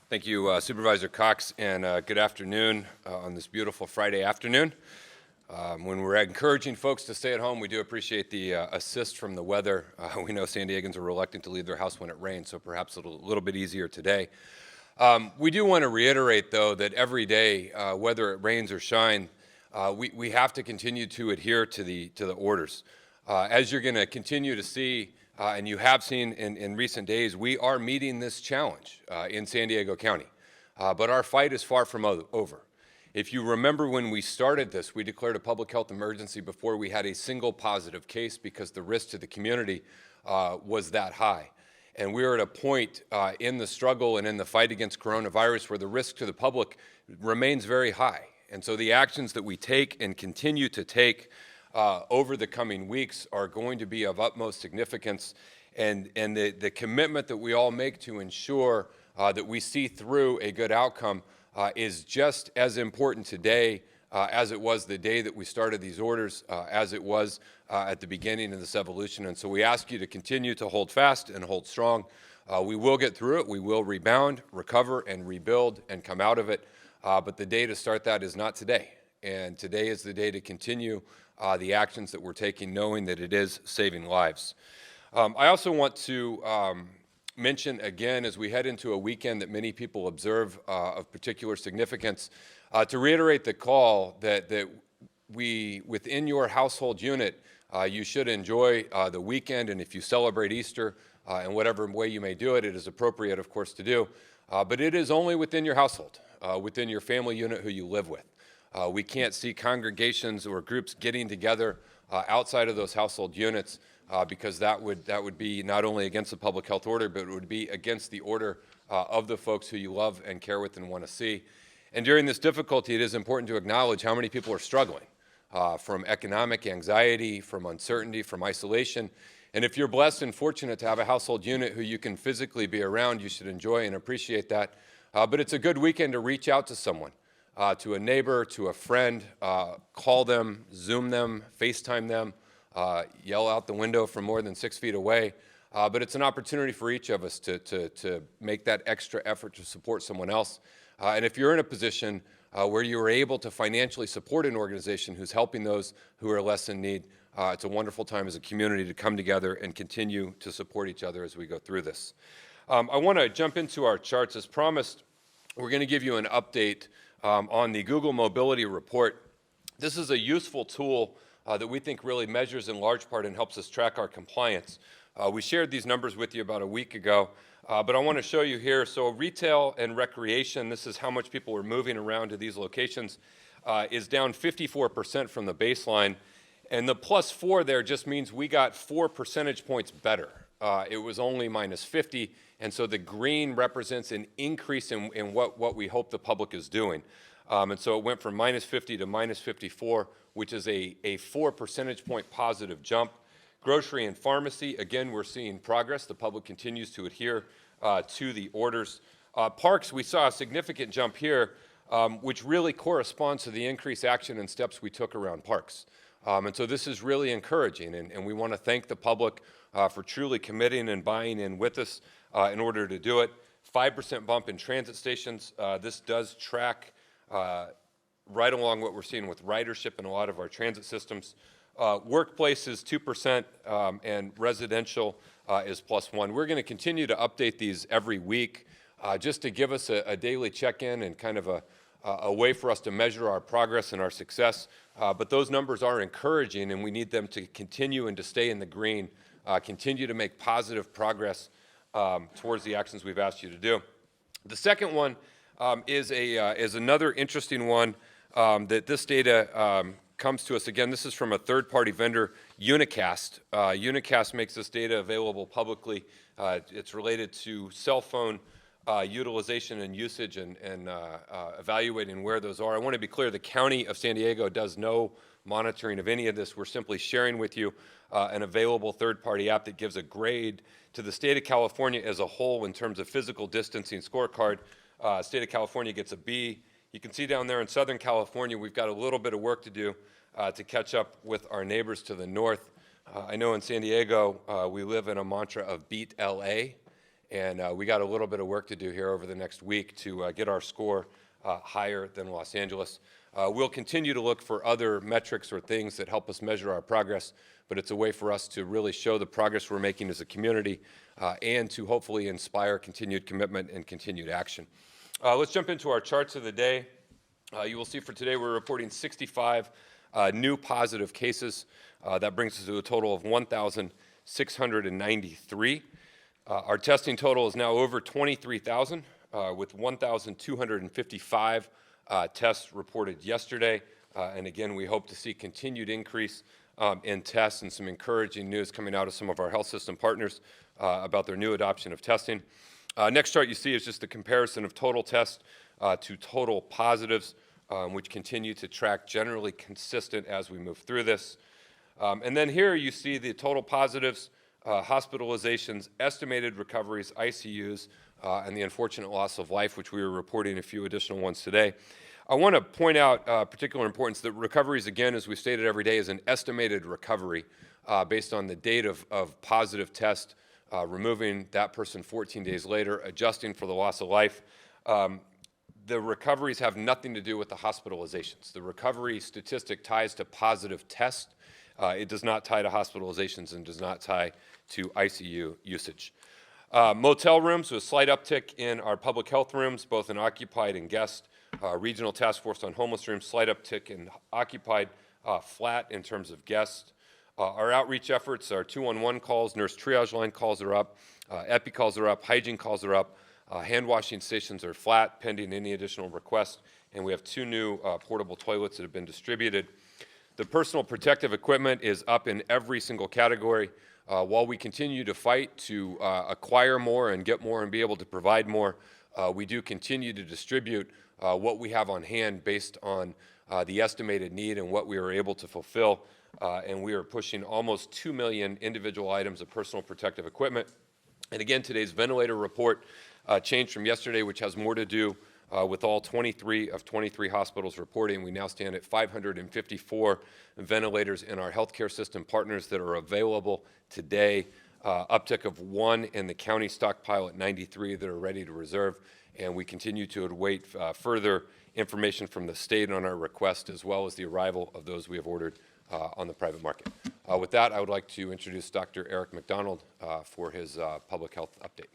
Thank you, Supervisor Cox, and good afternoon on this beautiful Friday afternoon. When we're encouraging folks to stay at home, we do appreciate the assist from the weather. We know San Diegans are reluctant to leave their house when it rains, so perhaps a little bit easier today. We do want to reiterate, though, that every day, whether it rains or shine, we have to continue to adhere to the orders. As you're going to continue to see, and you have seen in recent days, we are meeting this challenge in San Diego County. But our fight is far from over. If you remember when we started this, we declared a public health emergency before we had a single positive case because the risk to the community was that high. And we are at a point in the struggle and in the fight against coronavirus where the risk to the public remains very high. And so the actions that we take and continue to take over the coming weeks are going to be of utmost significance, and the commitment that we all make to ensure that we see through a good outcome is just as important today as it was the day that we started these orders, as it was at the beginning of this evolution. And so we ask you to continue to hold fast and hold strong. We will get through it. We will rebound, recover, and rebuild and come out of it. But the day to start that is not today. And today is the day to continue the actions that we're taking, knowing that it is saving lives. I also want to mention again, as we head into a weekend that many people observe of particular significance, to reiterate the call that we, within your household unit, you should enjoy the weekend, and if you celebrate Easter in whatever way you may do it, it is appropriate, of course, to do. But it is only within your household, within your family unit who you live with. We can't see congregations or groups getting together outside of those household units because that would be not only against the public health order, but it would be against the order of the folks who you love and care with and want to see. And during this difficulty, it is important to acknowledge how many people are struggling from economic anxiety, from uncertainty, from isolation. And if you're blessed and fortunate to have a household unit who you can physically be around, you should enjoy and appreciate that. But it's a good weekend to reach out to someone. To a neighbor, to a friend, call them, Zoom them, FaceTime them, yell out the window from more than 6 feet away. But it's an opportunity for each of us to make that extra effort to support someone else. And if you're in a position where you are able to financially support an organization who's helping those who are less in need, it's a wonderful time as a community to come together and continue to support each other as we go through this. I want to jump into our charts. As promised, we're going to give you an update on the Google Mobility Report. This is a useful tool that we think really measures in large part and helps us track our compliance. We shared these numbers with you about a week ago, but I want to show you here. So retail and recreation, this is how much people are moving around to these locations, is down 54% from the baseline. And the +4 there just means we got 4 percentage points better. It was only -50. And so the green represents an increase in what we hope the public is doing. And so it went from -50 to -54, which is a 4 percentage point positive jump. Grocery and pharmacy, again, we're seeing progress. The public continues to adhere to the orders. Parks, we saw a significant jump here, which really corresponds to the increased action and steps we took around parks. And so this is really encouraging, and we want to thank the public for truly committing and buying in with us in order to do it. 5% bump in transit stations. This does track right along what we're seeing with ridership in a lot of our transit systems. Workplace is 2%, and residential is +1. We're going to continue to update these every week just to give us a daily check-in and kind of a way for us to measure our progress and our success. But those numbers are encouraging, and we need them to continue and to stay in the green, continue to make positive progress towards the actions we've asked you to do. The second one is another interesting one that this data comes to us. Again, this is from a third-party vendor, Unicast. Unicast makes this data available publicly. It's related to cell phone utilization and usage and evaluating where those are. I want to be clear, the County of San Diego does no monitoring of any of this. We're simply sharing with you an available third-party app that gives a grade to the state of California as a whole in terms of physical distancing scorecard. State of California gets a B. You can see down there in Southern California, we've got a little bit of work to do to catch up with our neighbors to the north. I know in San Diego, we live in a mantra of beat LA, And we got a little bit of work to do here over the next week to get our score higher than Los Angeles. We'll continue to look for other metrics or things that help us measure our progress, but it's a way for us to really show the progress we're making as a community and to hopefully inspire continued commitment and continued action. Let's jump into our charts of the day. You will see for today we're reporting 65 new positive cases. That brings us to a total of 1,693. Our testing total is now over 23,000 with 1,255 tests reported yesterday. And again, we hope to see continued increase in tests and some encouraging news coming out of some of our health system partners about their new adoption of testing. Next chart you see is just the comparison of total tests to total positives, which continue to track generally consistent as we move through this. And then here you see the total positives, hospitalizations, estimated recoveries, ICUs, and the unfortunate loss of life, which we were reporting a few additional ones today. I want to point out particular importance that recoveries, again, as we stated every day, is an estimated recovery based on the date of positive test, removing that person 14 days later, adjusting for the loss of life. The recoveries have nothing to do with the hospitalizations. The recovery statistic ties to positive test. It does not tie to hospitalizations and does not tie to ICU usage. Motel rooms, a slight uptick in our public health rooms, both in occupied and guest. Regional Task Force on Homeless Rooms, slight uptick in occupied, flat in terms of guests. Our outreach efforts, our 211 calls, nurse triage line calls are up, epi calls are up, hygiene calls are up, hand washing stations are flat pending any additional requests, and we have 2 new portable toilets that have been distributed. The personal protective equipment is up in every single category. While we continue to fight to acquire more and get more and be able to provide more, we do continue to distribute what we have on hand based on the estimated need and what we are able to fulfill. And we are pushing almost 2 million individual items of personal protective equipment. And again, today's ventilator report changed from yesterday, which has more to do with all 23 of 23 hospitals reporting. We now stand at 554 ventilators in our healthcare system partners that are available today. Uptick of 1 in the county stockpile at 93 that are ready to reserve. And we continue to await further information from the state on our request, as well as the arrival of those we have ordered on the private market. With that, I would like to introduce Dr. Eric McDonald for his public health update.